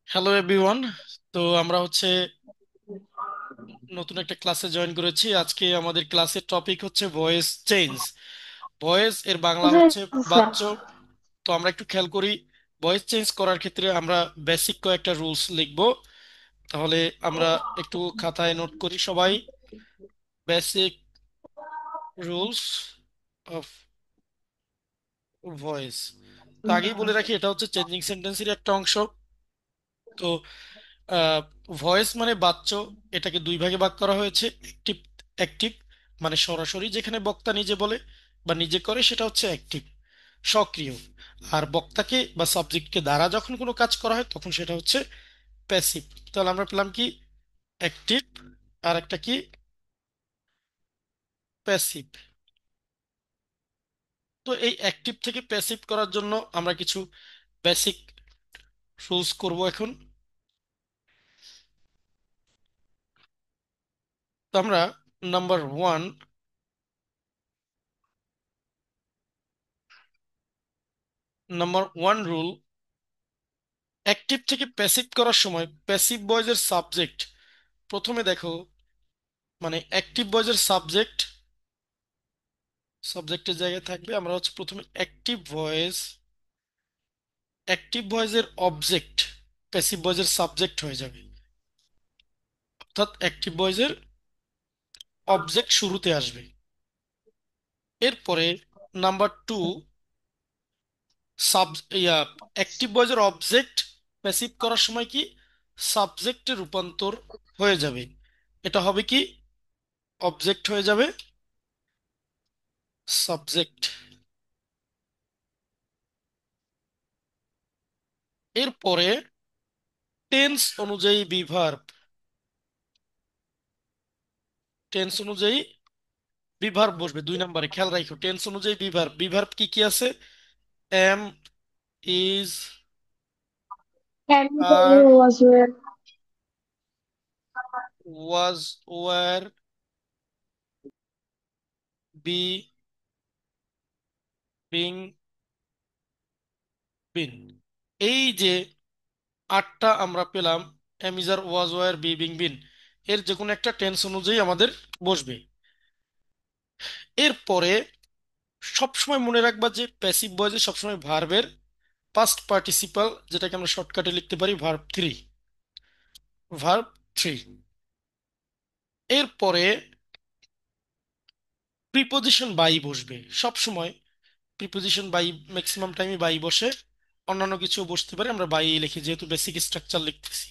Hello everyone. তো আমরা নতুন একটা ক্লাসে জয়েন করেছি। আজকে আমাদের ক্লাসের টপিক হচ্ছে ভয়েস চেঞ্জ। ভয়েস এর বাংলা জি হচ্ছে স্যার। বাচ্চ। তো আমরা একটু খেয়াল করি, ভয়েস চেঞ্জ করার ক্ষেত্রে আমরা বেসিক কয়েকটা রুলস লিখব। তাহলে আমরা একটু খাতায় নোট করি সবাই। Basic rules of voice. তো আগেই বলে রাখি, এটা হচ্ছে চেঞ্জিং সেন্টেন্সের একটা অংশ। তো ভয়েস মানে বাচ্চ, এটাকে দুই ভাগে ভাগ করা হয়েছে। অ্যাক্টিভ, অ্যাক্টিভ মানে সরাসরি যেখানে বক্তা নিজে বলে বা নিজে করে, সেটা হচ্ছে অ্যাক্টিভ, সক্রিয়। আর বক্তাকে বা সাবজেক্টকে দ্বারা যখন কোনো কাজ করা হয় তখন সেটা হচ্ছে প্যাসিভ। তাহলে আমরা পেলাম কি? অ্যাক্টিভ, আর একটা কি? প্যাসিভ। তো এই অ্যাক্টিভ থেকে প্যাসিভ করার জন্য আমরা কিছু বেসিক রুলস করব এখন। তো আমরা নাম্বার ওয়ান রুল, অ্যাক্টিভ থেকে প্যাসিভ করার সময় প্যাসিভ ভয়েসের সাবজেক্ট প্রথমে দেখো। মানে অ্যাক্টিভ ভয়েসের সাবজেক্টের জায়গায় থাকবে। আমরা হচ্ছে প্রথমে অ্যাক্টিভ ভয়েসের অবজেক্ট প্যাসিভ ভয়েসের সাবজেক্ট হয়ে যাবে। অর্থাৎ অ্যাক্টিভ ভয়েসের অবজেক্ট শুরুতে আসবে। এরপরে নাম্বার 2, সাব ইয়া অ্যাক্টিভ ভয়েসের অবজেক্ট প্যাসিভ করার সময় কি সাবজেক্টে রূপান্তর হয়ে যাবে। এটা হবে কি? অবজেক্ট হয়ে যাবে সাবজেক্ট। এরপরে টেন্স অনুযায়ী বিভার্ব বসবে 2 নম্বরে। খেয়াল রাখো, টেন্স অনুযায়ী বিভার্ব কি কি আছে? Am, is, And are, was where was, were, be, being, been. এই যে 8টা আমরা পেলাম, am, is, are, was, were, be, being, been, এর যে কোনো একটা টেন্স অনুযায়ী আমাদের বসবে। এরপরে সবসময় মনে রাখবা যে প্যাসিভ ভয়েসে সবসময় ভার্বের পাস্ট পার্টিসিপাল, যেটাকে আমরা শর্টকাটে লিখতে পারি ভার্ব 3। এরপরে প্রিপোজিশন বাই বসবে সব সময়। প্রিপোজিশন বাই ম্যাক্সিমাম টাইমে বাই বসে, অন্যান্য কিছু বসতে পারে, আমরা বাই লিখি যেহেতু বেসিক স্ট্রাকচার লিখতেছি।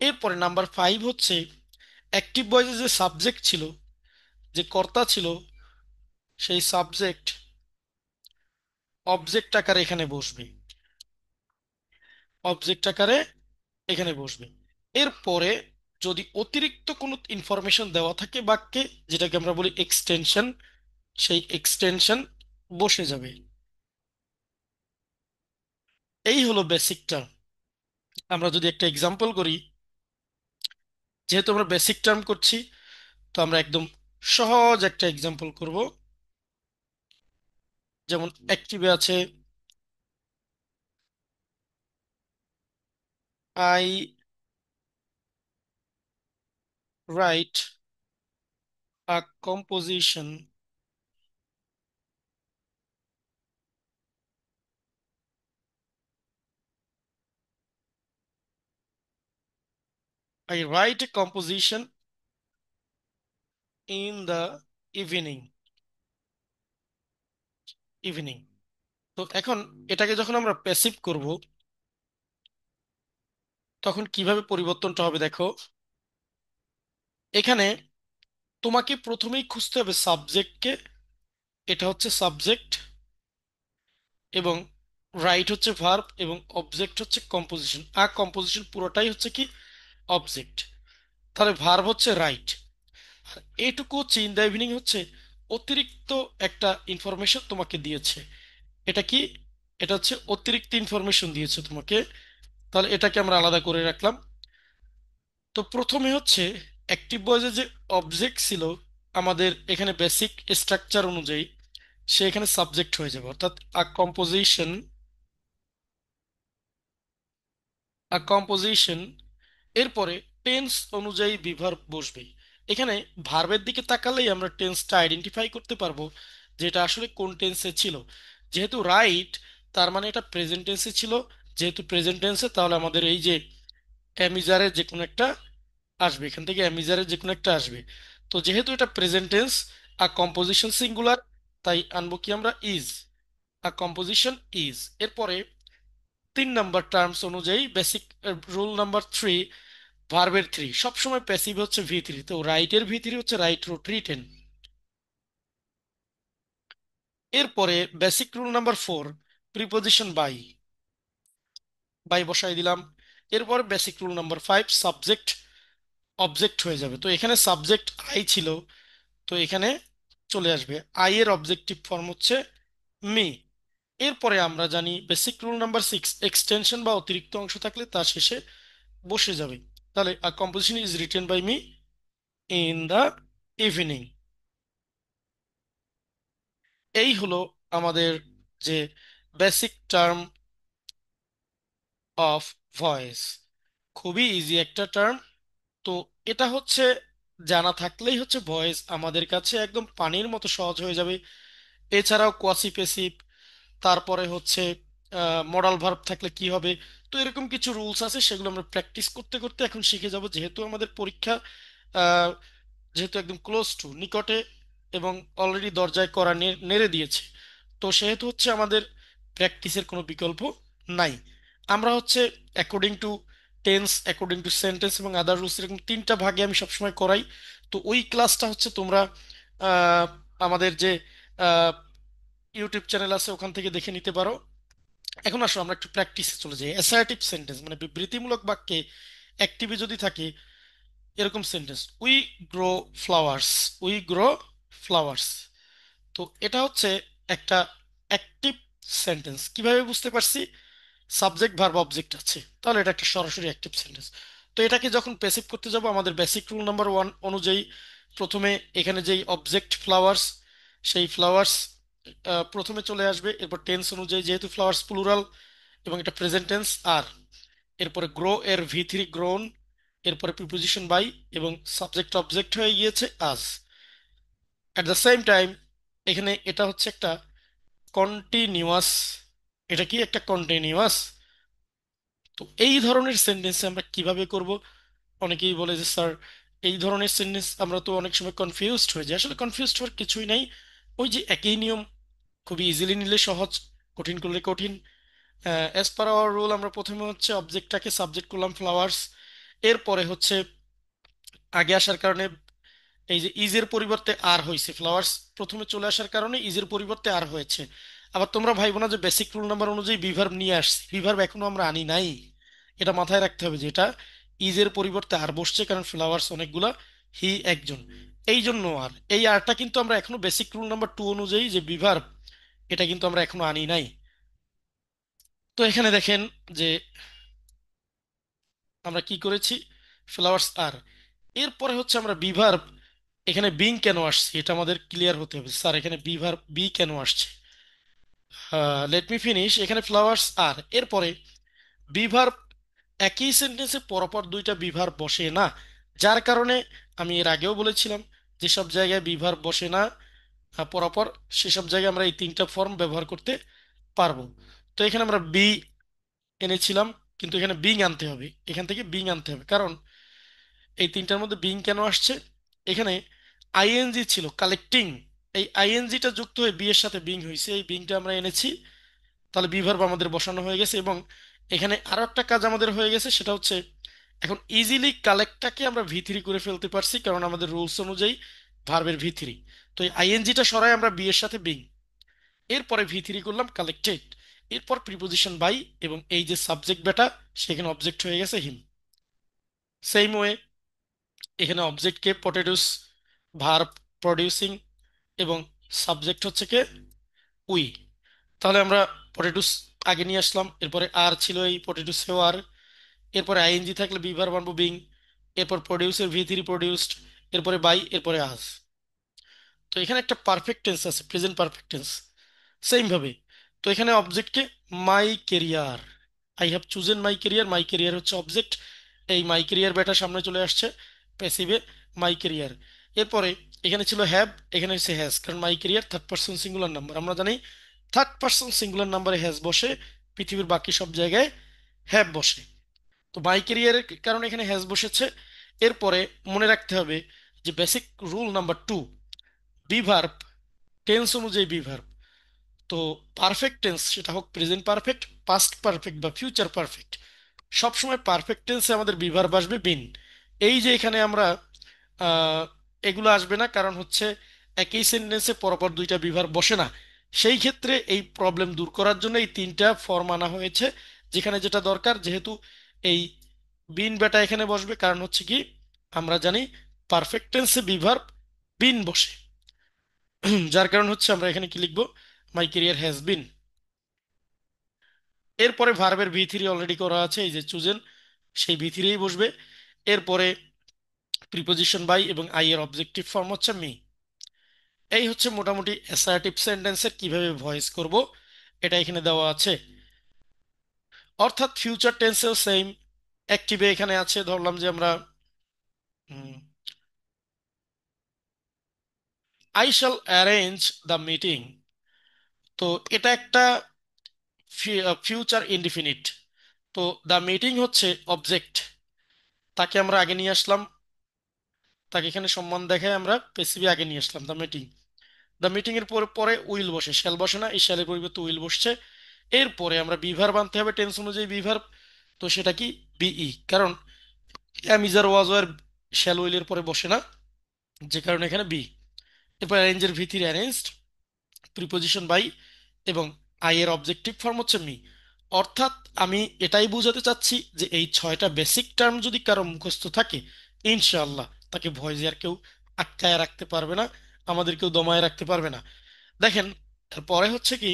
এরপরে নাম্বার 5 হচ্ছে অ্যাক্টিভ ভয়েসে যে সাবজেক্ট ছিল, যে কর্তা ছিল, সেই সাবজেক্ট অবজেক্ট আকারে এখানে বসবে। অবজেক্ট আকারে এখানে বসবে। এরপরে যদি অতিরিক্ত কোনো ইনফরমেশন দেওয়া থাকে বাক্যে, যেটাকে আমরা বলি এক্সটেনশন, সেই এক্সটেনশন বসে যাবে। এই হলো বেসিকটা। আমরা যদি একটা এক্সাম্পল করি, যেহেতু আমরা বেসিক টার্ম করছি, তো আমরা একদম সহজ একটা এক্সাম্পল করব। যেমন অ্যাক্টিভে আছে I write a composition, I write a composition in the evening evening. তো এখন এটাকে যখন আমরা প্যাসিভ করব, তখন কিভাবে পরিবর্তনটা হবে দেখো। এখানে তোমাকে প্রথমেই খুঁজতে হবে সাবজেক্টকে। এটা হচ্ছে সাবজেক্ট, এবং রাইট হচ্ছে ভার্ব, এবং অবজেক্ট হচ্ছে কম্পোজিশন। আর কম্পোজিশন পুরোটাই হচ্ছে কি? অবজেক্ট। তাহলে ভার্ব হচ্ছে রাইট। এইটুকু হচ্ছে ইন দ্য ইভিনিং হচ্ছে অতিরিক্ত একটা ইনফরমেশন তোমাকে দিয়েছে। এটা কি? এটা হচ্ছে অতিরিক্ত ইনফরমেশন দিয়েছে তোমাকে। তাহলে এটাকে আমরা আলাদা করে রাখলাম। তো প্রথমে হচ্ছে অ্যাক্টিভ ভয়েসে যে অবজেক্ট ছিল, আমাদের এখানে বেসিক স্ট্রাকচার অনুযায়ী সে এখানে সাবজেক্ট হয়ে যাবে। অর্থাৎ আ কম্পোজিশন কম্পোজিশন, এরপরে টেন্স অনুযায়ী বিভার্ব বসবে। এখানে ভার্বের দিকে তাকালেই আমরা টেন্সটা আইডেন্টিফাই করতে পারবো যে এটা আসলে কোন টেন্সে ছিল। যেহেতু রাইট, তার মানে এটা প্রেজেন্ট টেন্সে ছিল। যেহেতু প্রেজেন্ট টেন্সে, তাহলে আমাদের এই যে অ্যামিজারের যে কোনো একটা আসবে, এখান থেকে অ্যামিজারের যে কোনো একটা আসবে। তো যেহেতু এটা প্রেজেন্ট টেন্স আর কম্পোজিশন সিঙ্গুলার, তাই আনবো কি আমরা ইজ। R composition is. এরপরে 3 নাম্বার টার্মস অনুযায়ী বেসিক রুল নাম্বার 3, ভার্বের 3 সবসময় প্যাসিভ হচ্ছে V3, তো রাইটের V3 হচ্ছে রাইট রুট রিটেন। এরপরে basic rule number 4, preposition by, by বসাই দিলাম। এরপর basic rule number 5, subject object হয়ে যাবে। তো এখানে সাবজেক্ট আই ছিল, তো এখানে চলে আসবে আই এর অবজেক্টিভ ফর্ম হচ্ছে মি। এরপরে আমরা জানি বেসিক রুল নাম্বার 6, এক্সটেনশন বা অতিরিক্ত অংশ থাকলে তার শেষে বসে যাবে। তাহলে composition is written by me in the evening. এই হলো আমাদের যে বেসিক টার্ম অফ ভয়েস। খুবই ইজি একটা টার্ম। তো এটা হচ্ছে জানা থাকলেই হচ্ছে ভয়েস আমাদের কাছে একদম পানির মতো সহজ হয়ে যাবে। এছাড়াও কোয়াসিপেসিভ, তারপরে হচ্ছে মডাল ভার্ব থাকলে কি হবে। তো এরকম কিছু রুলস আছে, সেগুলো আমরা প্র্যাকটিস করতে করতে এখন শিখে যাব। যেহেতু আমাদের পরীক্ষা আহ, যেহেতু একদম ক্লোজ টু নিকটে এবং অলরেডি দরজায় করা নেড়ে দিয়েছে, তো সেহেতু হচ্ছে আমাদের প্র্যাকটিসের কোনো বিকল্প নাই। আমরা হচ্ছে according to tense, according to sentence এবং আদার রুলস, এরকম 3টা ভাগে আমি সবসময় করাই। তো ওই ক্লাসটা হচ্ছে তোমরা আহ, আমাদের যে ইউটিউব চ্যানেল আছে ওখান থেকে দেখে নিতে পারো। এখন আসো আমরা একটু প্র্যাকটিসে চলে যাই। অ্যাসার্টিভ সেন্টেন্স মানে বিবৃতিমূলক বাক্যে অ্যাক্টিভে যদি থাকে এরকম sentence, we grow flowers, we grow flowers. তো এটা হচ্ছে একটা অ্যাক্টিভ সেন্টেন্স। কিভাবে বুঝতে পারছি? সাবজেক্ট ভার্ব অবজেক্ট আছে, তাহলে এটা একটা সরাসরি অ্যাক্টিভ সেন্টেন্স। তো এটাকে যখন প্যাসিভ করতে যাব, আমাদের বেসিক রুল নাম্বার 1 অনুযায়ী প্রথমে এখানে যেই অবজেক্ট ফ্লাওয়ার্স, সেই ফ্লাওয়ার্স প্রথমে চলে আসবে। এরপর টেন্স অনুযায়ী যেহেতু ফ্লাওয়ার্স প্লুরাল এবং এটা প্রেজেন্ট টেন্স, আর এরপরে গ্রো এর V3 গ্রোন, এরপরে প্রিপোজিশন বাই এবং সাবজেক্ট অবজেক্ট হয়ে গিয়েছে আজ। অ্যাট দ্য সেম টাইম এখানে এটা হচ্ছে একটা কন্টিনিউয়াস। এটা কি একটা কন্টিনিউয়াস? তো এই ধরনের সেন্টেন্স আমরা কিভাবে করব? অনেকেই বলে যে স্যার, এই ধরনের সেন্টেন্স আমরা তো অনেক সময় কনফিউজড হয়ে যাই। আসলে কনফিউজড হওয়ার কিছুই নাই। ওই যে একই নিয়ম, খুবই ইজিলি নিলে সহজ, কঠিন করলে কঠিন। অ্যাজ পার আওয়ার রুল আমরা প্রথমে হচ্ছে অবজেক্টটাকে সাবজেক্ট করলাম ফ্লাওয়ার্স। এরপরে হচ্ছে আগে আসার কারণে এই যে ইজের পরিবর্তে আর হয়েছে, ফ্লাওয়ার্স প্রথমে চলে আসার কারণে ইজের পরিবর্তে আর হয়েছে। আবার তোমরা ভাইবো না যে বেসিক রুল নাম্বার অনুযায়ী বিভার্ব নিয়ে আসছি, বিভার্ব এখনো আমরা আনি নাই। এটা মাথায় রাখতে হবে যে এটা ইজের পরিবর্তে আর বসছে, কারণ ফ্লাওয়ার্স অনেকগুলা, হি একজন, এই জন্য। আর এই আরটা কিন্তু আমরা এখনো বেসিক রুল নাম্বার 2 অনুযায়ী যে বিভার্ব, এটা কিন্তু আমরা এখনো আনি নাই। তো এখানে দেখেন যে আমরা কি করেছি, ফ্লাওয়ার্স আর, এরপরে হচ্ছে আমরা বিভার্ব, এখানে বিং কেন আসছে এটা আমাদের ক্লিয়ার হতে হবে। স্যার এখানে বিভার্ব বি কেন আসছে? Let me finish. এখানে ফ্লাওয়ার্স আর, এরপরে বিভার্ব একই সেন্টেন্সে পরপর 2টা বিভার্ব বসে না, যার কারণে আমি এর আগেও বলেছিলাম যেসব জায়গায় বিভার্ব বসে না পরপর, সেসব জায়গায় আমরা এই 3টা ফর্ম ব্যবহার করতে পারবো। তো এখানে আমরা বি এনেছিলাম, কিন্তু এখানে বিং আনতে হবে, এখান থেকে বিং আনতে হবে। কারণ এই 3টার মধ্যে বিং কেন আসছে? এখানে আইএনজি ছিল কালেক্টিং, এই আইএনজিটা যুক্ত হয়ে বি এর সাথে বিং হয়েছে, এই বিংটা আমরা এনেছি। তাহলে বি ভার্ব আমাদের বসানো হয়ে গেছে। এবং এখানে আরো একটা কাজ আমাদের হয়ে গেছে, সেটা হচ্ছে এখন ইজিলি কালেক্টটাকে আমরা V3 করে ফেলতে পারছি, কারণ আমাদের রুলস অনুযায়ী ভার্বের V3। তো এই আইএনজিটা সরাই আমরা বি এর সাথে বিং, এরপরে V3 করলাম কালেক্টেড, এরপর প্রিপোজিশন বাই, এবং এই যে সাবজেক্ট বেটা সেখানে অবজেক্ট হয়ে গেছে হিম। সেম ওয়ে এখানে অবজেক্টকে পটেটোস, ভার্ব প্রডিউসিং, এবং সাবজেক্ট হচ্ছে কে উই। তাহলে আমরা পটেটোস আগে নিয়ে আসলাম, এরপরে আর ছিল এই পটেটোস হেও আর, এরপরে আইএনজি থাকলে বি ভার্ব আনবো বিং, এরপর প্রডিউসের V3 প্রডিউসড, এরপরে বাই, এরপরে আজ। তো এখানে একটা পারফেক্ট টেন্স আছে, প্রেজেন্ট পারফেক্ট টেন্স। সেম ভাবে তো এখানে অবজেক্টকে my career, I have chosen my career হচ্ছে অবজেক্ট, এই মাই কেরিয়ার বেটা সামনে চলে আসছে প্যাসিভে, মাই কেরিয়ার। এরপরে এখানে ছিল হ্যাভ, এখানে হচ্ছে হ্যাজ, কারণ my career third person singular number, আমরা জানি থার্ড পার্সন সিঙ্গুলার নাম্বারে হ্যাজ বসে, পৃথিবীর বাকি সব জায়গায় হ্যাভ বসে। তো মাই কেরিয়ারের কারণে এখানে হ্যাজ বসেছে। এরপরে মনে রাখতে হবে যে basic rule number 2, be verb tense অনুযায়ী বিভার্ব। তো পারফেক্ট টেন্স, সেটা হোক প্রেজেন্ট পারফেক্ট, পাস্ট পারফেক্ট বা ফিউচার পারফেক্ট, সবসময় পারফেক্ট টেন্সে আমাদের বিভার্ব আসবে বিন। এই যে এখানে আমরা আহ, এগুলো আসবে না, কারণ হচ্ছে একই সেন্টেন্সে পরপর দুইটা বিভার্ব বসে না। সেই ক্ষেত্রে এই প্রবলেম দূর করার জন্য এই তিনটা ফর্ম আনা হয়েছে, যেখানে যেটা দরকার, যেহেতু এই বিন বেটা এখানে বসবে, কারণ হচ্ছে কি আমরা জানি পারফেক্ট টেন্সে বিভার্ব বিন বসে। যার কারণ হচ্ছে আমরা এখানে কি লিখবো, মাই ক্যারিয়ার হ্যাজ বিন। এরপরে ভার্বের ভি থ্রি অলরেডি করা আছে, এই যে চুজেন, সেই ভি থ্রি বসবে। এরপরে প্রিপোজিশন বাই এবং আই এর অবজেক্টিভ ফর্ম হচ্ছে মি। এই হচ্ছে মোটামুটি অ্যাসার্টিভ সেন্টেন্সের কিভাবে ভয়েস করব, এটা এখানে দেওয়া আছে। অর্থাৎ ফিউচার টেন্সেও সেম, অ্যাক্টিভে এখানে আছে, ধরলাম যে আমরা I shall arrange the meeting. তো এটা একটা ফিউচার ইনডিফিনিট। তো দ্য মিটিং হচ্ছে অবজেক্ট, তাকে আমরা আগে নিয়ে আসলাম, তাকে এখানে সম্মান দেখায় আমরা পেসিভি আগে নিয়ে আসলাম, দ্য মিটিং। দ্য মিটিং এর পরে পরে উইল বসে, শ্যাল বসে না, এই শ্যালের পরিবর্তে উইল বসছে। এরপরে আমরা বিভার বানতে হবে টেন্স অনুযায়ী বিভার। তো সেটা কি, বিই, কারণ অ্যামিজার ওয়াজ ওয়ার শ্যাল উইলের পরে বসে না, যে কারণে এখানে বি। এরপর অ্যারেঞ্জের ভিত্তির অ্যারেঞ্জড, প্রিপোজিশন বাই এবং আই এর অবজেক্টিভ ফর্ম হচ্ছে মি। অর্থাৎ আমি এটাই বোঝাতে চাচ্ছি যে এই ছয়টা বেসিক টার্ম যদি কারো মুখস্থ থাকে, ইনশাআল্লাহ তাকে ভয়েসে আর কেউ আটকায় রাখতে পারবে না, আমাদের কেউ দমায় রাখতে পারবে না। দেখেন, পরে হচ্ছে কি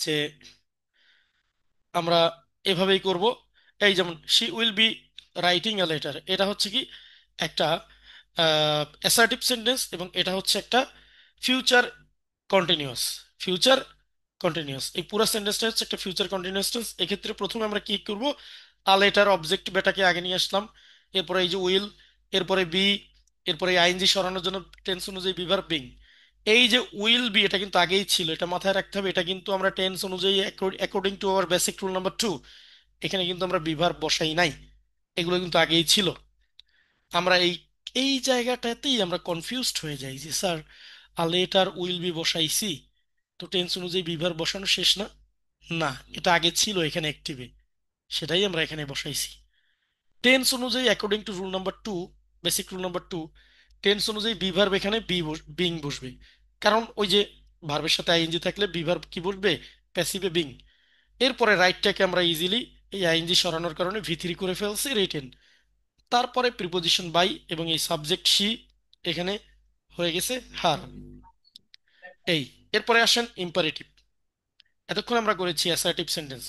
যে আমরা এভাবেই করব। এই যেমন she will be writing a letter, এটা হচ্ছে কি একটা অ্যাসার্টিভ সেন্টেন্স, এবং এটা হচ্ছে একটা ফিউচার কন্টিনিউয়াস। ফিউচার কন্টিনিউয়াস, এই পুরো সেন্টেন্সটা হচ্ছে একটা ফিউচার কন্টিনিউয়াস টেন্স। এক্ষেত্রে প্রথমে আমরা কি করব, আ লেটার অবজেক্ট বেটাকে আগে নিয়ে আসলাম, এরপরে এই যে উইল, এরপরে বি, এরপরে আইএনজি সরানোর জন্য টেন্স অনুযায়ী বিভার বিং। এই যে উইল বি, এটা কিন্তু আগেই ছিল, এটা মাথায় রাখতে হবে। এটা কিন্তু আমরা টেন্স অনুযায়ী according to our basic rule number 2, এখানে কিন্তু আমরা বিভার বসাই নাই, এগুলো কিন্তু আগেই ছিল। আমরা এই এই জায়গাটাতেই আমরা কনফিউজড হয়ে যাই যে স্যার লেটার উইল বি বসাইছি, তো টেন্স অনুযায়ী বিভার বসানো শেষ না? না, এটা আগে ছিল এখানে অ্যাক্টিভে, সেটাই আমরা এখানে বসাইছি। টেন্স অনুযায়ী according to rule number 2, basic rule number 2, tense অনুযায়ী বি ভার্ব এখানে বিং বসবে, কারণ ওই যে ভার্বের সাথে আইএনজি থাকলে বি ভার্ব কি বসবে, প্যাসিভে বিং। এরপরে রাইটটাকে আমরা ইজিলি এই আইএনজি সরানোর কারণে ভি থ্রি করে ফেলছি, রিটেন। তারপরে প্রিপোজিশন বাই এবং এই সাবজেক্ট শি এখানে হয়ে গেছে হার। এই, এরপরে আসেন ইম্পারেটিভ। এতক্ষণ আমরা করেছি অ্যাসার্টিভ সেন্টেন্স,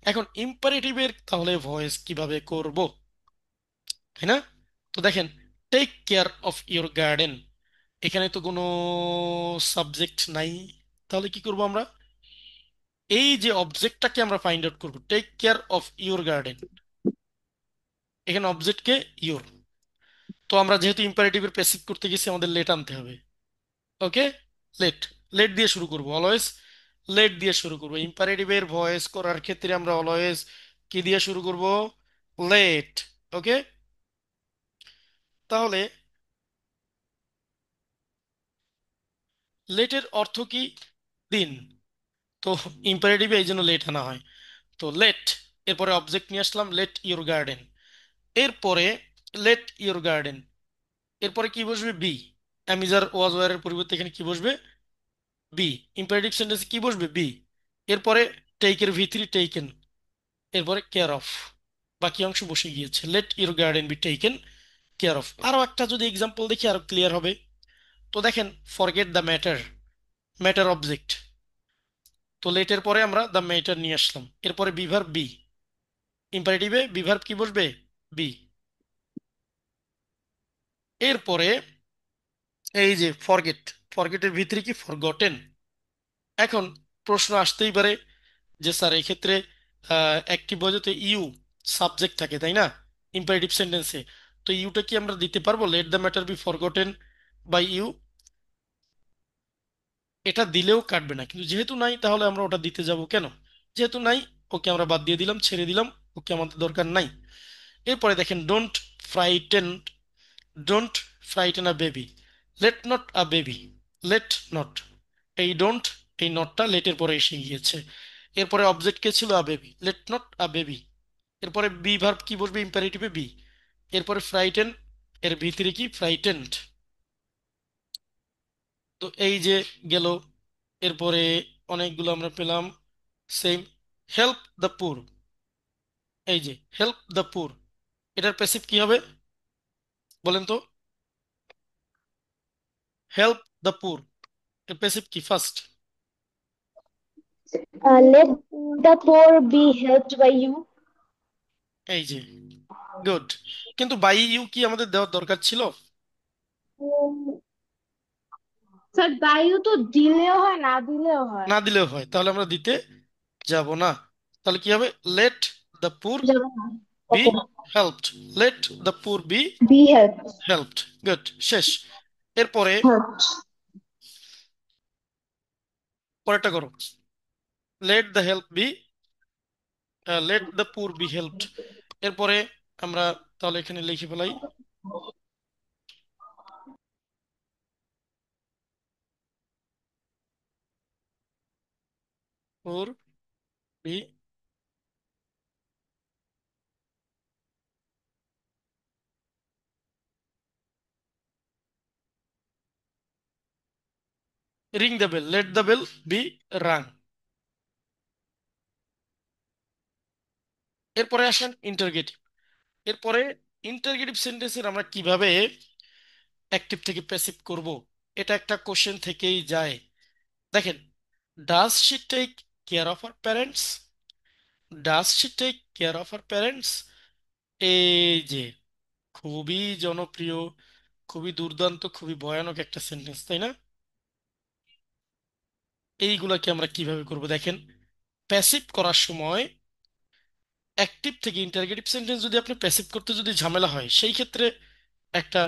এখন ইম্পারেটিভের তাহলে ভয়েস কিভাবে করব, তাই না? তো দেখেন, take care of your garden, এখানে তো কোনো সাবজেক্ট নাই, তাহলে কি করব আমরা, এই যে অবজেক্টটাকে আমরা ফাইন্ড আউট করব, take care of your garden, এখানে অবজেক্টকে ইওর। তো আমরা যেহেতু ইম্পারেটিভের প্যাসিভ করতে গেছি, আমাদের লেট আনতে হবে। ওকে, লেট, লেট দিয়ে শুরু করব অলওয়েজ, লেট দিয়ে শুরু করব। ইম্পারেটিভের ভয়েস করার ক্ষেত্রে আমরা অলওয়েজ কি দিয়ে শুরু করব, লেট। ওকে, তাহলে লেটের অর্থ কি, দিন। তো ইম্পারেটিভে এই জন্য লেট আনা হয়। তো লেট, এরপরে অবজেক্ট নিয়ে আসলাম লেট ইউর গার্ডেন। এরপরে লেট ইউর গার্ডেন, এরপরে কি বসবে, বি। অ্যামিজার ওয়াজ ওয়ারের পরিবর্তে এখানে কি বসবে, বি। ইম্পারেটিভ সেন্টেন্সে কি বসবে, বি। এরপরে টেকের ভি থ্রি টেকেন, এরপরে কেয়ার অফ, বাকি অংশ বসে গিয়েছে, let your garden be taken care of. আরো একটা যদি এক্সাম্পল দেখি আরো ক্লিয়ার হবে। তো দেখেন, forget the matter, matter object, তো লেটের পরে আমরা দ্য ম্যাটার নিয়ে আসলাম, এরপরে বিভার বি, ইম্পারেটিভে বিভার কি বসবে, বি। এরপরে এই যে ফরগেট, ফরগেটের ভিতরে কি, ফরগটেন। এখন প্রশ্ন আসতেই পারে যে স্যার এক্ষেত্রে অ্যাক্টিভ ভয়েসে ইউ সাবজেক্ট থাকে, তাই না, ইম্পারেটিভ সেন্টেন্সে। তো ইউটা কি আমরা দিতে পারবো, let the matter be forgotten by you? এটা দিলেও কাটবে না, কিন্তু যেহেতু নাই তাহলে আমরা ওটা দিতে যাব কেন? যেহেতু নাই, ওকে আমরা বাদ দিয়ে দিলাম, ছেড়ে দিলাম, ওকে আমাদের দরকার নাই। এরপরে দেখেন, frighten don't frighten a baby, let not a baby, let not, এই ডোন্ট, এই নটটা লেটের পরে এসে গিয়েছে। এরপরে অবজেক্ট কে ছিল, আ baby, let not a baby. এরপরে বি ভার্ব কি বসবে ইম্পারেটিভে, বি। এরপরে ফ্রাইটেন, এর ভিতরে কি, ফ্রাইটেন্ড। তো এই যে গেল। এরপরে অনেকগুলো আমরা পেলাম। সেম, হেল্প দ্য পুর, এই যে হেল্প দ্য পুর, এটার প্যাসিভ কি হবে বলেন তো? হেল্প দ্য পুর, এর প্যাসিভ কি first? Let the poor be helped by you. এই যে, গুড। কিন্তু বাই ইউ কি আমাদের দেওয়ার দরকার ছিল? স্যার বায়ু তো দিলেও হয় না দিলেও হয়। না দিলেও হয়, তাহলে আমরা দিতে যাব না। তাহলে কি হবে, লেট দ্য পুর যাবে না। Be okay. Helped, let the poor be be help. Helped. Good, শেষ। এরপরে হেল্প। পরেরটা করো, let the help be, let the poor be helped. এরপরে আমরা তাহলে এখানে লিখে ফেলাই, poor be, ring the bell, let the bell be rung. এরপরে আসেন ইন্টারগেটিভ। এরপরে ইন্টারগেটিভ সেন্টেন্সের আমরা কিভাবে অ্যাক্টিভ থেকে প্যাসিভ করব, এটা একটা কোশ্চেন থেকেই যায়। দেখেন, does she take care of her parents, does she take care of her parents, এই যে খুবই জনপ্রিয়, খুবই দুর্দান্ত, খুবই ভয়ানক একটা সেন্টেন্স, তাই না? এইগুলাকে আমরা কিভাবে করব দেখেন, প্যাসিভ করার সময় অ্যাক্টিভ থেকে ইন্টারগেটিভ সেন্টেন্স যদি আপনি প্যাসিভ করতে যদি ঝামেলা হয়, সেই ক্ষেত্রে একটা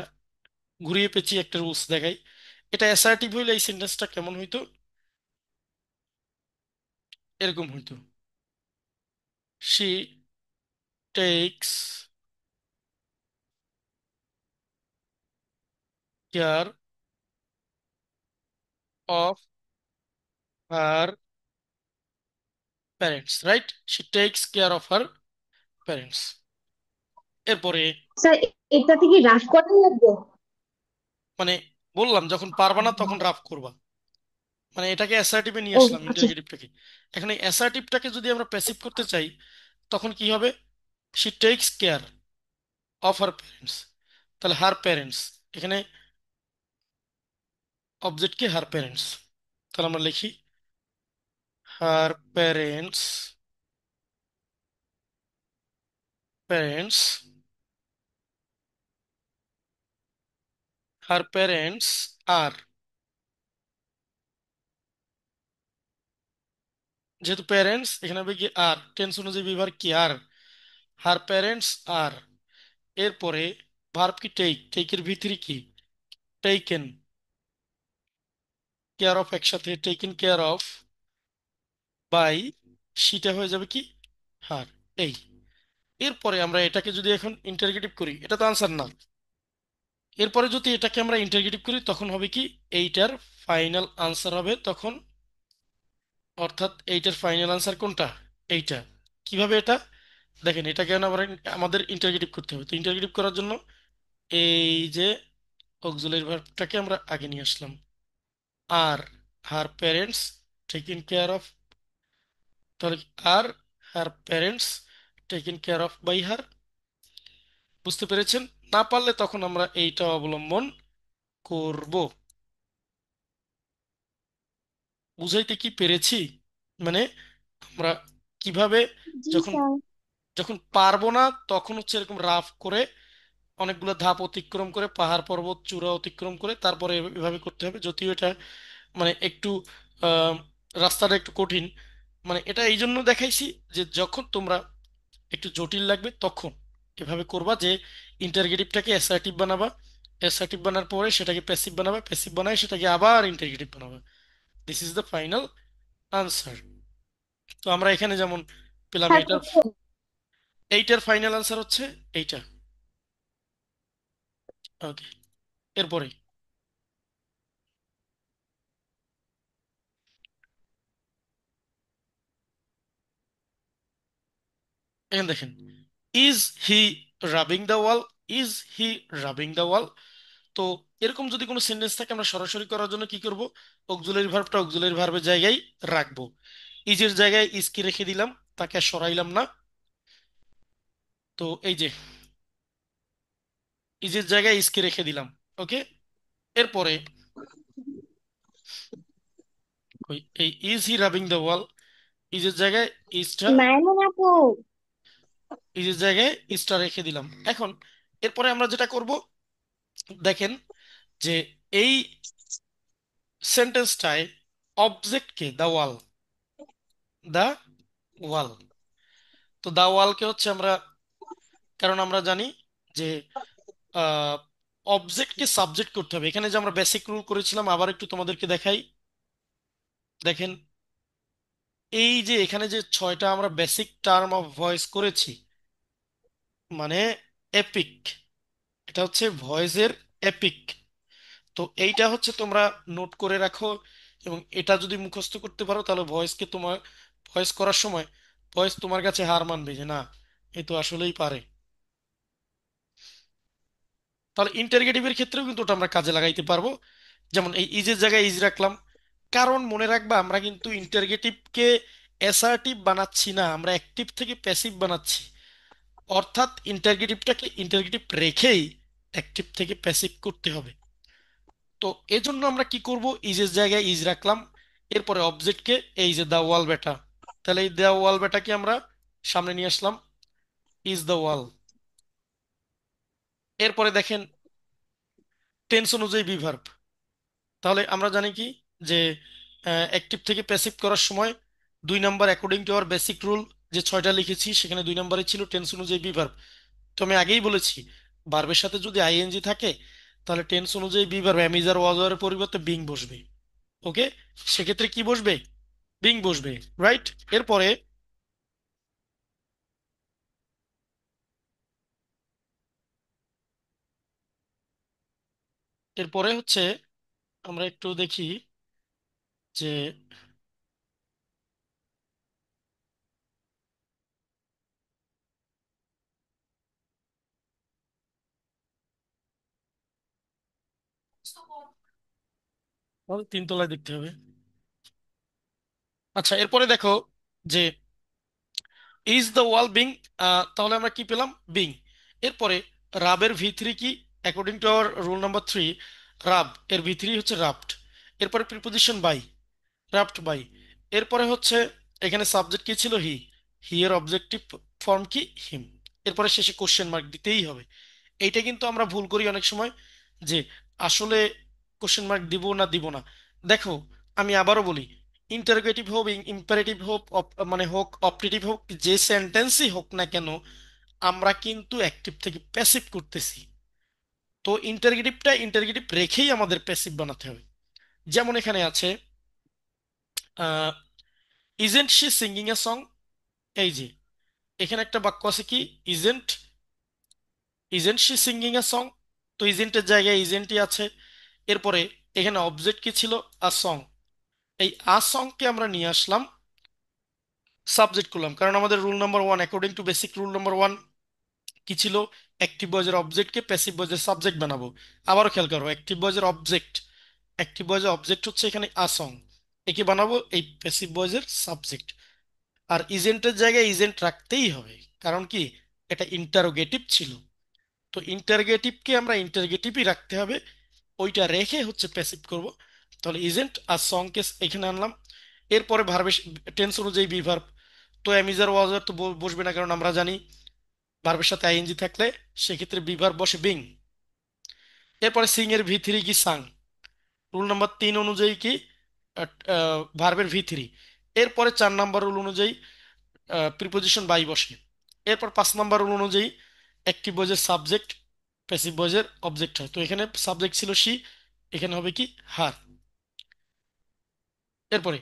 ঘুরিয়ে পেঁচিয়ে একটা রুলস দেখাই। এটা অ্যাসার্টিভ হইলে এই সেন্টেন্সটা কেমন হইতো, এরকম হইতো, she tax care of her parents, right, she tax care of her parents. এরপরে স্যার এটা থেকে রাফ করা লাগবে। মানে বললাম, যখন পারবা না তখন রাফ করবা, মানে এটাকে অ্যাসার্টিভে নিয়ে ও আসলাম আচ্ছা। ইন্টারগেটিভটাকে। এখন এই অ্যাসার্টিভটাকে যদি আমরা প্যাসিভ করতে চাই, তখন কি হবে, she tax care of her parents, তাহলে হার প্যারেন্টস, এখানে অবজেক্ট কি, হার প্যারেন্টস। তাহলে আমরা লিখি, her parents, parents, her parents আর, যেহেতু প্যারেন্টস এখানে হবে কি আর, টেন্স অনুযায়ী ব্যবহার কি আর, হার প্যারেন্টস আর। এরপরে ভার্ব কি, টেক, টেকের ভিতরে কি, টেকেন, কেয়ার অফ একসাথে, টেকেন কেয়ার অফ বাই, সেটা হয়ে যাবে কি, হার, এই। এরপরে আমরা এটাকে যদি এখন ইন্টারগেটিভ করি, এটা তো আনসার না। এরপরে যদি এটাকে আমরা ইন্টারগেটিভ করি, তখন হবে কি, এইটার ফাইনাল আনসার হবে তখন, অর্থাৎ এইটার ফাইনাল আনসার কোনটা, এইটা। কিভাবে এটা দেখেন, এটাকে আমরা আমাদের ইন্টারগেটিভ করতে হবে। তো ইন্টারগেটিভ করার জন্য এই যে অক্সিলারি ভার্বটাকে আমরা আগে নিয়ে আসলাম, are her parents taken care of, তাহলে are her parents taken care of by her. বুঝতে পেরেছেন? না পারলে তখন আমরা এইটা অবলম্বন করব। বুঝাইতে কি পেরেছি? মানে আমরা কিভাবে, জি যখন স্যার। যখন পারবো না, তখন হচ্ছে এরকম রাফ করে, অনেকগুলো ধাপ অতিক্রম করে, পাহাড় পর্বত চূড়া অতিক্রম করে তারপরে এভাবে করতে হবে। যদিও এটা মানে একটু আহ, রাস্তাটা একটু কঠিন, মানে এটা এই জন্য দেখাইছি যে যখন তোমরা একটু জটিল লাগবে তখন এভাবে করবা যে ইন্টারগেটিভটাকে অ্যাসার্টিভ বানাবা, অ্যাসার্টিভ বানার পরে সেটাকে প্যাসিভ বানাবা, প্যাসিভ বানায় সেটাকে আবার ইন্টারগেটিভ বানাবা। This is the final answer. তো আমরা এখানে যেমন পেলাম স্যার এইটার, এইটার ফাইনাল আনসার হচ্ছে এইটা। ওকে, এরপরে এখানে দেখেন, is he rubbing the wall, is he rubbing the wall. তো এরকম যদি কোনো সেন্টেন্স থাকে আমরা সরাসরি করার জন্য কি করব, অক্সিলারি ভার্বটা অক্সিলারি ভার্বের জায়গায় রাখবো। ইজের জায়গায় ইজ কি রেখে দিলাম, তাকে আর সরাইলাম না। তো এই যে ইজের জায়গায় ইজ কে রেখে দিলাম। ওকে, এরপরে এই ইজ হি রাবিং দ্য ওয়াল, ইজের জায়গায় ইজটা, মাইমুন আপু। ইজের জায়গায় ইজটা রেখে দিলাম। এখন এরপরে আমরা যেটা করব, দেখেন যে এই সেন্টেন্সটায় অবজেক্টকে দা ওয়াল, দা ওয়াল, তো দা ওয়ালকে হচ্ছে আমরা, কারণ আমরা জানি যে অবজেক্টকে সাবজেক্ট করতে হবে। এখানে যে আমরা বেসিক রুল করেছিলাম আবার একটু তোমাদেরকে দেখাই। দেখেন এই যে এখানে যে ছয়টা আমরা বেসিক টার্ম অফ ভয়েস করেছি, মানে এপিক, এটা হচ্ছে ভয়েসের এপিক। তো এইটা হচ্ছে তোমরা নোট করে রাখো, এবং এটা যদি মুখস্থ করতে পারো তাহলে ভয়েসকে তোমার, ভয়েস করার সময় ভয়েস তোমার কাছে হার মানবে যে না, এ তো আসলেই পারে। তাহলে ইন্টারগেটিভের ক্ষেত্রেও কিন্তু ওটা আমরা কাজে লাগাইতে পারবো। যেমন এই ইজের জায়গায় ইজ রাখলাম, কারণ মনে রাখবা আমরা কিন্তু ইন্টারগেটিভকে অ্যাসার্টিভ বানাচ্ছি না, আমরা অ্যাক্টিভ থেকে প্যাসিভ বানাচ্ছি। অর্থাৎ ইন্টারগেটিভটাকে ইন্টারগেটিভ রেখেই অ্যাক্টিভ থেকে প্যাসিভ করতে হবে। তো এজন্য আমরা কি করব, ইজের জায়গায় ইজ রাখলাম, এরপরে অবজেক্টকে এই যে দা ওয়াল বেটা, তাহলে এই দা ওয়াল বেটাকে আমরা সামনে নিয়ে আসলাম, ইজ দা ওয়াল। এরপরে দেখেন টেন্স অনুযায়ী বিভার্ব। তাহলে আমরা জানি কি যে অ্যাক্টিভ থেকে প্যাসিভ করার সময় 2 number according to our basic rule, যে ছয়টা লিখেছি সেখানে 2 নাম্বারে ছিল টেন্স অনুযায়ী বিভার্ব। তো আমি আগেই বলেছি ভার্বের সাথে যদি আইএনজি থাকে তাহলে টেন্স অনুযায়ী বিভার্ব অ্যাম ইজ আর ওয়াজ এর পরিবর্তে বিং বসবে। ওকে, সেক্ষেত্রে কি বসবে, বিং বসবে, রাইট। এরপরে, এরপরে হচ্ছে আমরা একটু দেখি যে আমাদের 3 তলায় দেখতে হবে। আচ্ছা, এরপরে দেখো যে ইজ দ্য ওয়াল বিং, তাহলে আমরা কি পেলাম, বিং। এরপরে রাবের ভি3 কি, according to our rule number 3, রাব এর ভি3 হচ্ছে রাফট। এরপরে প্রিপোজিশন বাই, রাফট বাই। এরপরে হচ্ছে এখানে সাবজেক্ট কি ছিল, হি, হি এর অবজেক্টিভ ফর্ম কি, হিম। এরপরে শেষে কোশ্চেন মার্ক দিতেই হবে। এইটা কিন্তু আমরা ভুল করি অনেক সময়, যে আসলে কোশ্চেন মার্ক দিব না দিব না। দেখো আমি আবারও বলি, ইন্টারোগেটিভ হোক, ইম্পারেটিভ হোক, মানে হোক অপটেটিভ হোক, যে সেন্টেন্সই হোক না কেন আমরা কিন্তু অ্যাক্টিভ থেকে প্যাসিভ করতেছি। তো ইন্টারগেটিভটা ইন্টারগেটিভ রেখেই আমাদের প্যাসিভ বানাতে হবে। যেমন এখানে আছে isn't she singing a song, এই যে এখানে একটা বাক্য আছে কি, isn't, isn't she singing a song. তো ইজেন্টের জায়গায় ইজেন্টই আছে। এরপরে এখানে অবজেক্ট কি ছিল, আ সং। এই আ সংকে আমরা নিয়ে আসলাম, সাবজেক্ট করলাম, কারণ আমাদের rule number 1 according to basic rule number 1 কি ছিল, অ্যাক্টিভ ভয়েসের অবজেক্টকে প্যাসিভ ভয়েসের সাবজেক্ট বানাবো। আবারও খেয়াল করো, অ্যাক্টিভ ভয়েসের অবজেক্ট, অ্যাক্টিভ ভয়েসের অবজেক্ট হচ্ছে এখানে আ সং, একে বানাবো এই প্যাসিভ ভয়েসের সাবজেক্ট। আর ইজেন্টের জায়গায় ইজেন্ট রাখতেই হবে, কারণ কি এটা ইন্টারোগেটিভ ছিল। তো ইন্টারগেটিভকে আমরা ইন্টারগেটিভই রাখতে হবে, ওইটা রেখে হচ্ছে প্যাসিভ করব। তাহলে ইজেন্ট আর সং কেস এখানে আনলাম। এরপরে ভার্বের টেন্স অনুযায়ী বিভার্ব, তো অ্যামিজার ওয়াজার তো বসবে না, কারণ আমরা জানি ভার্বের সাথে আইএনজি থাকলে সেক্ষেত্রে বিভার্ব বসে বিং। এরপরে সিং এর ভি3 কি, সাং। রুল নাম্বার 3 অনুযায়ী কি, ভার্বের ভি3, এরপরে 4 নাম্বার রুল অনুযায়ী প্রিপোজিশন বাই বসে। এরপর 5 নাম্বার রুল অনুযায়ী অ্যাক্টিভ ভয়েসের সাবজেক্ট, প্যাসিভ ভয়েসের অবজেক্ট হয়। তো এখানে সাবজেক্ট ছিল শি, এখানে হবে কি হার। এরপরে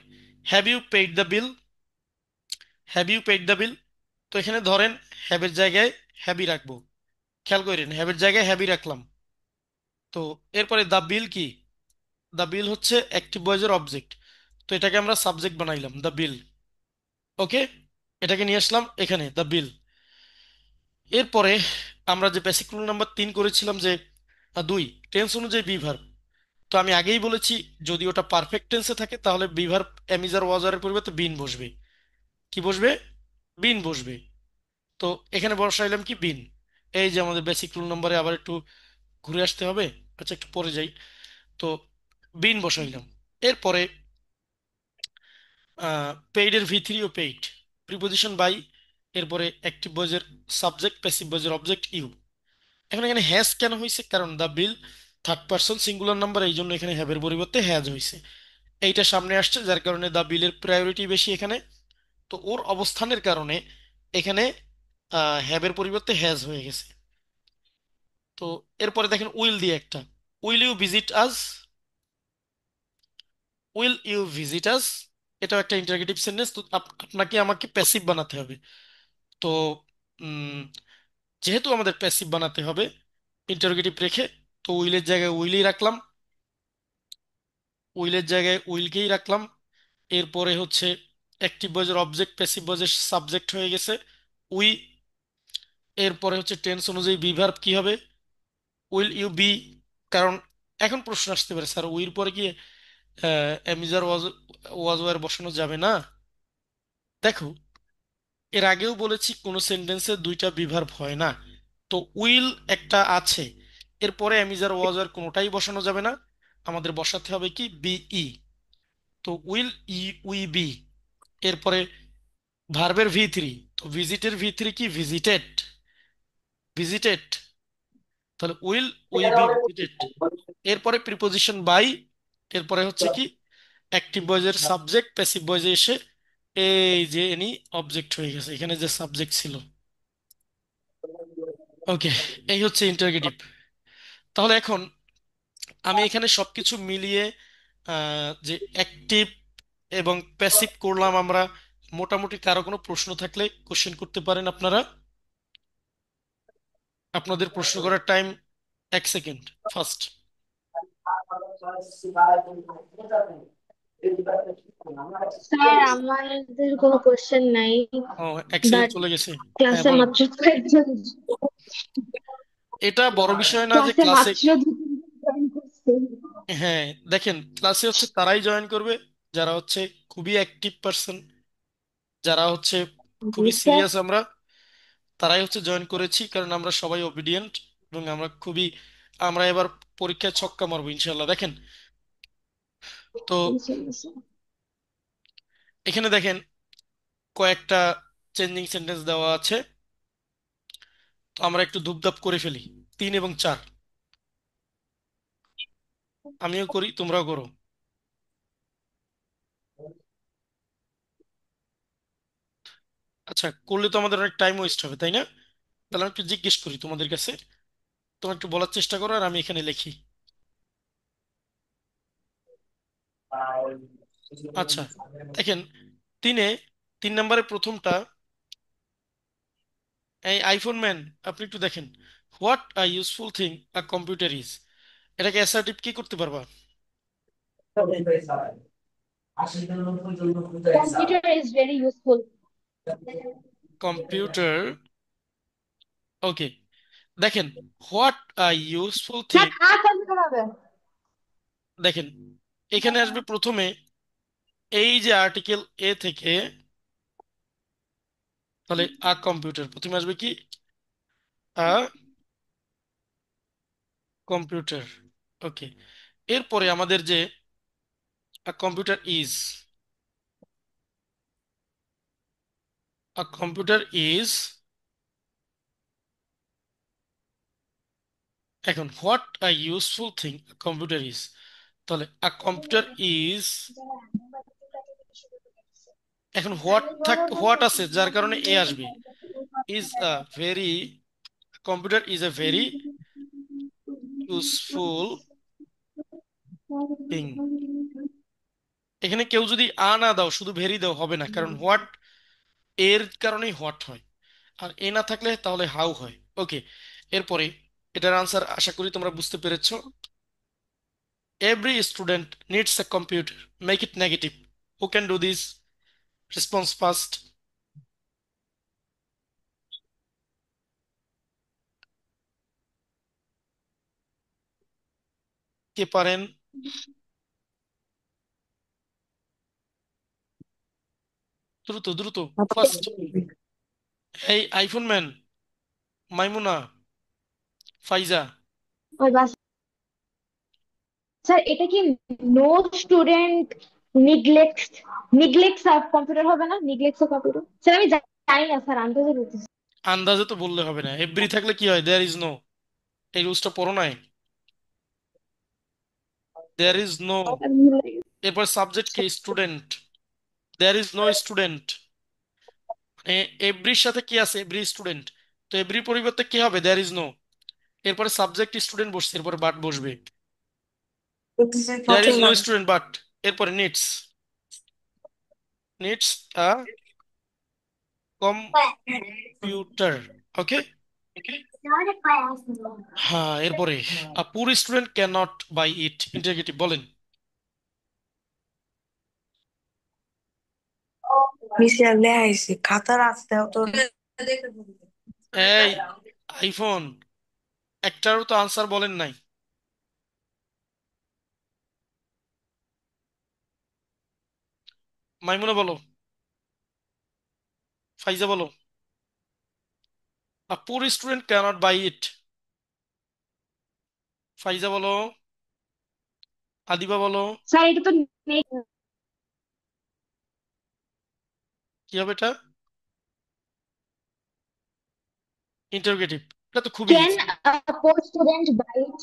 have you paid the bill, have you paid the bill. তো এখানে ধরেন হ্যাভের জায়গায় হ্যাভি রাখবো, খেয়াল করেন হ্যাভের জায়গায় হ্যাভি রাখলাম। তো এরপরে দ্য বিল কি, দ্য বিল হচ্ছে অ্যাক্টিভ ভয়েসের অবজেক্ট, তো এটাকে আমরা সাবজেক্ট বানাইলাম দ্য বিল। ওকে, এটাকে নিয়ে আসলাম এখানে দ্য বিল। এরপরে আমরা যে বেসিক রুল নাম্বার 3 করেছিলাম যে 2 টেন্স অনুযায়ী বি ভার্ব। তো আমি আগেই বলেছি যদি ওটা পারফেক্ট টেন্সে থাকে তাহলে বি ভার্ব এমিজার ওয়াজারের পরিবর্তে বিন বসবে। কি বসবে? বিন বসবে। তো এখানে বসাইলাম কি বিন। এই যে আমাদের বেসিক রুল নাম্বারে আবার একটু ঘুরে আসতে হবে। আচ্ছা একটু পরে যাই। তো বিন বসাইলাম। এরপরে পেইড এর ভি থ্রি ও পেইড, প্রিপোজিশন বাই, এরপরে অ্যাক্টিভ ভয়েসের সাবজেক্ট, প্যাসিভ ভয়েসের অবজেক্ট ইউ। এখন এখানে হ্যাজ কেন হয়েছে? কারণ the bill third person singular number, এই জন্য এখানে হ্যাভের পরিবর্তে হ্যাজ হয়েছে। এইটা সামনে আসছে যার কারণে দ্য বিলের প্রায়োরিটি বেশি এখানে। তো ওর অবস্থানের কারণে এখানে হ্যাভের পরিবর্তে হ্যাজ হয়ে গেছে। তো এরপরে দেখেন উইল দিয়ে একটা, will you visit us, will you visit us, এটাও একটা ইন্টারগেটিভ সেন্টেন্স। তো আপনাকে আমাকে প্যাসিভ বানাতে হবে। তো উম, যেহেতু আমাদের প্যাসিভ বানাতে হবে ইন্টারোগেটিভ রেখে, তো উইলের জায়গায় উইলই রাখলাম, উইলের জায়গায় উইলকেই রাখলাম। এরপরে হচ্ছে অ্যাক্টিভ ভয়েসের অবজেক্ট, প্যাসিভ ভয়েসের সাবজেক্ট হয়ে গেছে উই। এরপরে হচ্ছে টেন্স অনুযায়ী বি ভার্ব কি হবে? Will you be. কারণ এখন প্রশ্ন আসতে পারে স্যার উইর পরে কি অ্যামিজার ওয়াজ, ওয়াজ ওয়ার বসানো যাবে না? দেখো, এর আগেও বলেছি কোন সেন্টেন্সে দুইটা বি ভার্ব হয় না। তো উইল একটা আছে, এরপরে অ্যামিজার ওয়াজ আর কোনোটাই বসানো যাবে না, আমাদের বসাতে হবে কি বিই। তো উইল ই, উই বি। এরপরে ভার্বের ভি থ্রি, তো ভিজিটের ভি থ্রি কি ভিজিটেড, ভিজিটেড, তাহলে উইল উই বি ভিজিটেড। এরপরে প্রিপোজিশন বাই, এরপরে হচ্ছে কি অ্যাক্টিভ ভয়েসের সাবজেক্ট, প্যাসিভ ভয়েসে এসে এই যে এনি অবজেক্ট হয়ে গেছে এখানে যে সাবজেক্ট ছিল। ওকে, এই হচ্ছে ইন্টারগেটিভ। তাহলে এখন আমি এখানে সবকিছু মিলিয়ে যে অ্যাক্টিভ এবং প্যাসিভ করলাম আমরা। মোটামুটি কারো কোনো প্রশ্ন থাকলে কোশ্চেন করতে পারেন আপনারা। আপনাদের প্রশ্ন করার টাইম 1 সেকেন্ড ফার্স্ট। স্যার আমাদের কোনো কোশ্চেন নাই, ও, 1 সেকেন্ড বাট চলে গেছে। হ্যাঁ ক্লাসে বলেন। মাত্র কয়েকজন, এটা বড় বিষয় না যে ক্লাসে ক্লাসে, মাত্র 2 জন জয়েন করছে। হ্যাঁ দেখেন ক্লাসে হচ্ছে তারাই জয়েন করবে যারা হচ্ছে খুবই অ্যাক্টিভ পার্সন, যারা হচ্ছে জি খুবই স্যার। সিরিয়াস আমরা, তারাই হচ্ছে জয়েন করেছি কারণ আমরা সবাই ওবিডিয়েন্ট এবং আমরা খুবই, আমরা এবার পরীক্ষায় ছক্কা মারবো ইনশাল্লাহ। দেখেন, তো ইনশাআল্লাহ। এখানে দেখেন কয়েকটা চেঞ্জিং সেন্টেন্স দেওয়া আছে। তো আমরা একটু ধুপধাপ করে ফেলি। 3 এবং 4, আমিও করি তোমরাও করো। আচ্ছা, করলে তো আমাদের অনেক টাইম ওয়েস্ট হবে তাই না? তাহলে আমি একটু জিজ্ঞেস করি তোমাদের কাছে, তোমরা একটু বলার চেষ্টা করো আর আমি এখানে লিখি। আচ্ছা, দেখেন তিনে, 3 নম্বরের প্রথমটা, এই আইফোন ম্যান, আপনি একটু দেখেন what a useful thing a computer is, এটাকে অ্যাসার্টিভ কি করতে পারবা? Computer is very useful. Computer, okay, দেখেন what a useful sir thing, computer হবে। দেখেন এখানে আসবে প্রথমে এই যে আর্টিকেল এ থেকে, তাহলে আ কম্পিউটার প্রথমে আসবে কি আ কম্পিউটার। ওকে, এরপরে আমাদের যে a computer is, a computer is, এখন what a useful thing a computer is, তাহলে আ কম্পিউটার ইজ এখন হোয়াট আছে যার কারণে এ আসবে। Is a very, computer is a very useful thing. এখানে কেউ যদি না দাও, শুধু ভেরি দাও, হবে না, কারণ হোয়াট এর কারণেই হোয়াট হয়। আর এ না থাকলে তাহলে হাউ হয়। ওকে, এরপরে এটার আনসার আশা করি তোমরা বুঝতে পেরেছো। Every student needs a computer, make it negative. Who can do this? Response first. কে পারেন? দ্রুত দ্রুত। ফার্স্ট। এই আইফোন ম্যান, মাইমুনা, ফাইজা। ওই বাস। স্যার এটা কি নো স্টুডেন্ট নিগলেক্টস নিগলেক্টস অফ কম্পিউটার হবে না? নিগলেক্টস অফ কম্পিউটার স্যার আমি জানি না স্যার, আন্দাজে বলতেছি। আন্দাজে তো বললে হবে না, এভরি থাকলে কি হয়? There is no. এই রুলসটা পড়ো নাই? There is no. আমার ভুল হয়ে গেছে। এরপর সাবজেক্ট কি? Student. There is no student. এভরির সাথে কি আছে? Every student. তো এভরি পরিবর্তে কি হবে? There is no. এরপরে সাবজেক্ট স্টুডেন্ট বসছে, এরপরে বাট বসবে। There is no student but. এরপরে needs, needs a computer. Okay. হ্যাঁ, এরপরে a poor student can not buy it, interrogative বলেন। মিশিয়ে লেহাইছে খাতা রাখতে তো। এই আইফোন, একটারও তো আনসার বলেন নাই। মাইমুনা বলো, ফাইজা বলো। আ poor student can not buy ইট। ফাইজা বলো, আদিবা বলো। স্যার এটা তো কি হবে এটা? ইন্টারোগেটিভ। এটা তো খুবই can easy. A poor student buy it,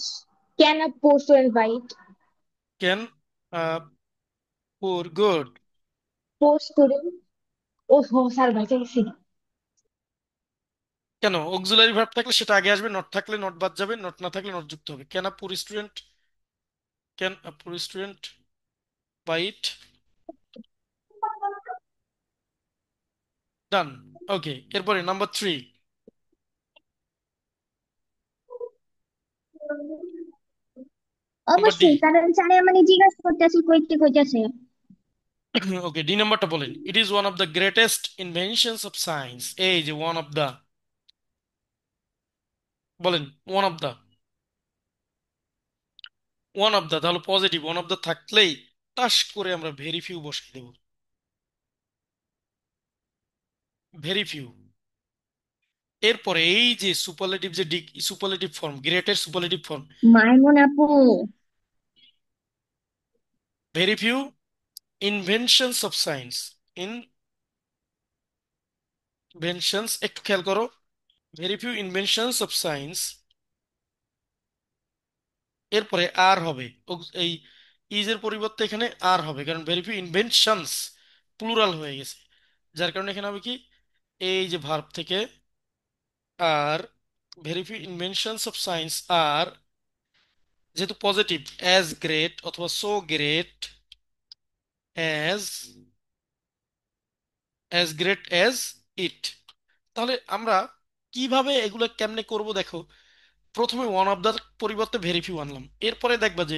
can a poor student buy it, can poor, good. Poor student. ও হো স্যার বাইচে গেছি। কেন? অক্সিলারি ভার্ব থাকলে সেটা আগে আসবে, নট থাকলে নট বাদ যাবে, নট না থাকলে নট যুক্ত হবে। Can a poor student, can a poor student byte. ডান। ওকে, এরপরে নাম্বার 3। Number D. অবশ্যই, কারণ স্যার মানে জিজ্ঞাসা করতেছি কইতে কইতেছে। ওকে, ডি নাম্বারটা বলেন। It is one of the greatest inventions of science. এই যে ওয়ান অফ দা, বলেন one of the. One of the তাহলে পজিটিভ, ওয়ান অফ দা থাকলেই টাস করে আমরা ভেরি ফিউ বসাই দেব। Very few. এরপরে এই যে সুপারলেটিভ, যে সুপারলেটিভ ফর্ম, গ্রেটের সুপারলেটিভ ফর্ম। মাইমুন আপু। Very few inventions of science. Inventions, একটু খেয়াল করো। Very few inventions of science, এরপরে আর হবে। এই ইজ এর পরিবর্তে এখানে আর হবে, কারণ ভেরি ফিউ ইনভেনশনস প্লুরাল হয়ে গেছে। যার কারণে এখানে হবে কি, এই যে ভার্ব থেকে আর, very few inventions of science আর, যেহেতু পজিটিভ, অ্যাজ গ্রেট অথবা so great, as as great as it. তাহলে আমরা কিভাবে এগুলো কেমনে করব দেখো। প্রথমে ওয়ান অফ দ্য পরিবর্তে ভেরি ফিউ আনলাম, এরপরে দেখবা যে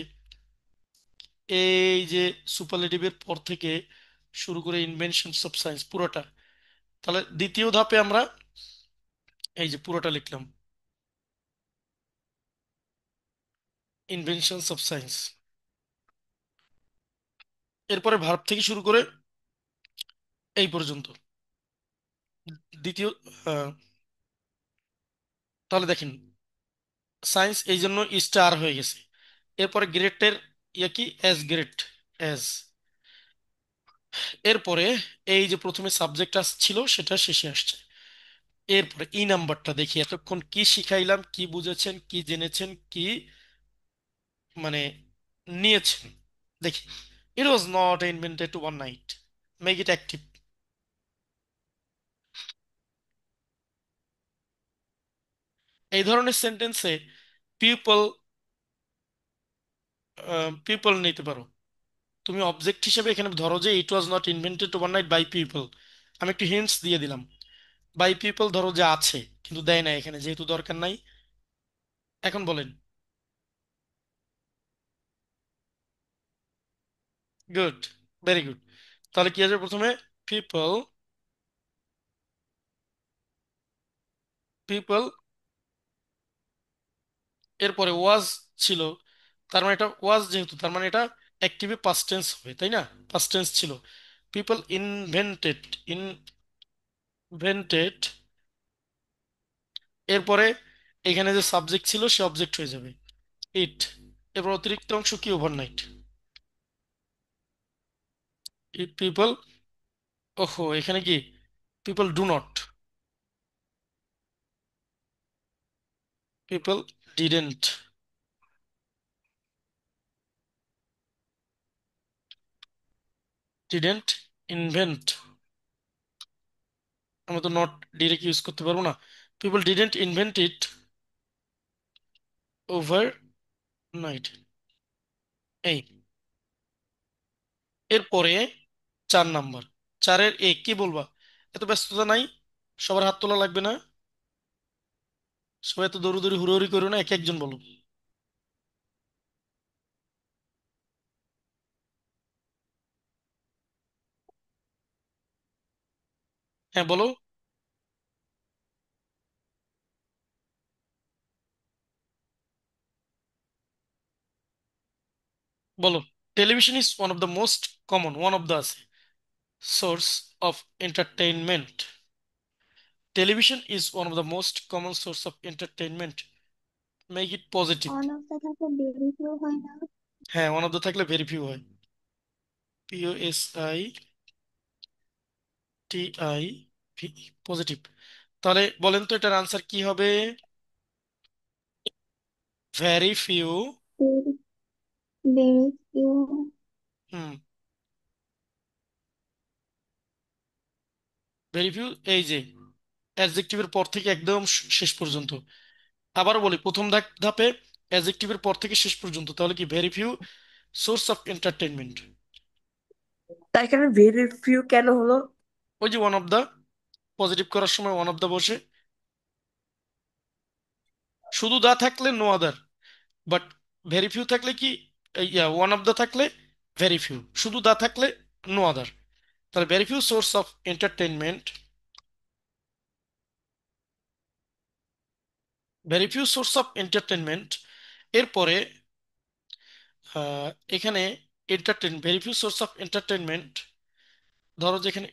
এই যে সুপারলেটিভের পর থেকে শুরু করে ইনভেনশনস অফ সায়েন্স পুরোটা। তাহলে দ্বিতীয় ধাপে আমরা এই যে পুরোটা লিখলাম, ইনভেনশনস অফ সায়েন্স। এরপরে ভার্ব থেকে শুরু করে এই পর্যন্ত দ্বিতীয়। আহ, তাহলে দেখেন, সায়েন্স এই জন্য স্টার হয়ে গেছে। এরপরে গ্রেটের ইয়ে কি? As great as. এরপরে এই যে প্রথমে সাবজেক্ট ছিল সেটা শেষে আসছে। এরপরে ই নাম্বারটা দেখি, এতক্ষণ কি শিখাইলাম, কি বুঝেছেন, কি জেনেছেন, কি মানে নিয়েছেন। দেখি। It was not invented one night, make it active. এই ধরনের সেন্টেন্সে পিপল পিপল নিতে পারো। তুমি অবজেক্ট হিসেবে এখানে ধরো যে it was not invented overnight by people. আমি একটু হিন্টস দিয়ে দিলাম। বাই পিপল ধরো যে আছে, কিন্তু দেয় না এখানে, যেহেতু দরকার নাই। এখন বলেন। Good, very good. তাহলে কি আসবে প্রথমে? পিপল, পিপল, এরপরে ওয়াজ ছিল, তার মানে এটা ওয়াজ, যেহেতু তার মানে এটা অ্যাক্টিভে পাস্ট টেন্স হবে, তাই না? পাস্ট টেন্স ছিল। পিপল ইনভেন্টেড, ইনভেন্টেড, এরপরে এখানে যে সাবজেক্ট ছিল সে অবজেক্ট হয়ে যাবে ইট। এরপর অতিরিক্ত অংশ কি? ওভারনাইট। পিপল, ওহো, এখানে কি? People do not, people didn't, didn't invent. আমরা তো নট ডিরেক্ট ইউজ করতে পারবো না। People didn't invent it over night. এই, এরপরে 4 নাম্বার, 4-এর কি বলবা? এত ব্যস্ততা নাই, সবার হাত তোলা লাগবে না, সবাই এত দৌড়ি হুড়োহুড়ি করো না, এক একজন বলো। হ্যাঁ বলো, বলো। Television is one of the most common, one of the আছে, source of entertainment. Television is one of the most common source of entertainment. Make it positive. অনার্সটা থাকে বেবি ফ্লু হয় না? হ্যাঁ, ওয়ান অফ দ্য থাকলে ভেরি ফিউ হয়। POSITIV, positive. তাহলে বলেন তো এটার আনসার কি হবে? Very few. বেবি, বেবি ফ্লু। Hmm, very few. এই যে অ্যাডজেক্টিভের পর থেকে একদম শেষ পর্যন্ত। আবারও বলি, প্রথম ধাপে অ্যাডজেক্টিভের পর থেকে শেষ পর্যন্ত, তাহলে কি very few source of entertainment. তাই এখানে ভেরি ফিউ কেন হলো? ওই যে ওয়ান অফ দা, পজিটিভ করার সময় ওয়ান অফ দা বসে। শুধু দা থাকলে no other, but very few থাকলে কি, ওয়ান অফ দা থাকলে ভেরি ফিউ, শুধু দা থাকলে নো আদার। তাহলে very few source of entertainment, very few source of entertainment. এরপরে আহ, এখানে very few source of entertainment, ধরো যেখানে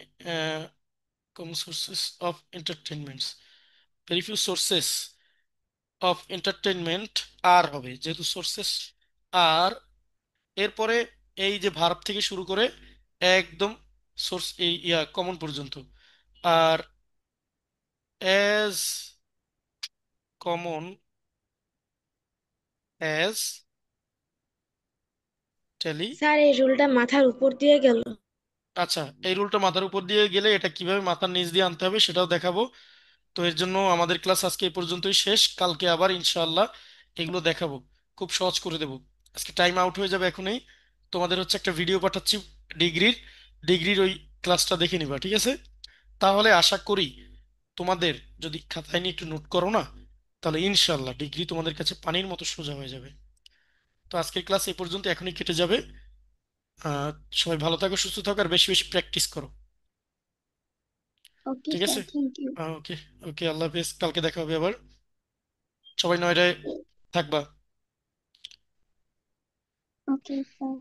কম sources of entertainments, very few sources of entertainment আর হবে, যেহেতু সোর্সেস আর, এরপরে এই যে ভার্ব থেকে শুরু করে একদম সোর্স এই কমন পর্যন্ত, আর as common as tele. Sir এই রুলটা মাথার উপর দিয়ে গেল। আচ্ছা, এই রুলটা মাথার উপর দিয়ে গেলে এটা কিভাবে মাথার নিচ দিয়ে আনতে হবে সেটাও দেখাবো। তো এর জন্য আমাদের ক্লাস আজকে এই পর্যন্তই শেষ, কালকে আবার ইনশাআল্লাহ এগুলো দেখাবো, খুব সহজ করে দেবো। আজকে টাইম আউট হয়ে যাবে এখনই। তোমাদের হচ্ছে একটা ভিডিও পাঠাচ্ছি ডিগ্রির, ডিগ্রির ওই ক্লাসটা দেখে নিবা, ঠিক আছে? তাহলে আশা করি তোমাদের, যদি খাতায় নিয়ে একটু নোট করো না, তাহলে ইনশাআল্লাহ ডিগ্রি তোমাদের কাছে পানির মতো সোজা হয়ে যাবে। তো আজকের ক্লাস এই পর্যন্ত এখনই কেটে যাবে। আহ সবাই ভালো থাকো, সুস্থ থাকো, আর বেশি বেশি প্র্যাকটিস করো, ওকে ঠিক আছে? Sir, thank you. Okay, okay, আল্লাহ হাফেজ, কালকে দেখা হবে আবার। সবাই 9টায় থাকবা। Okay sir.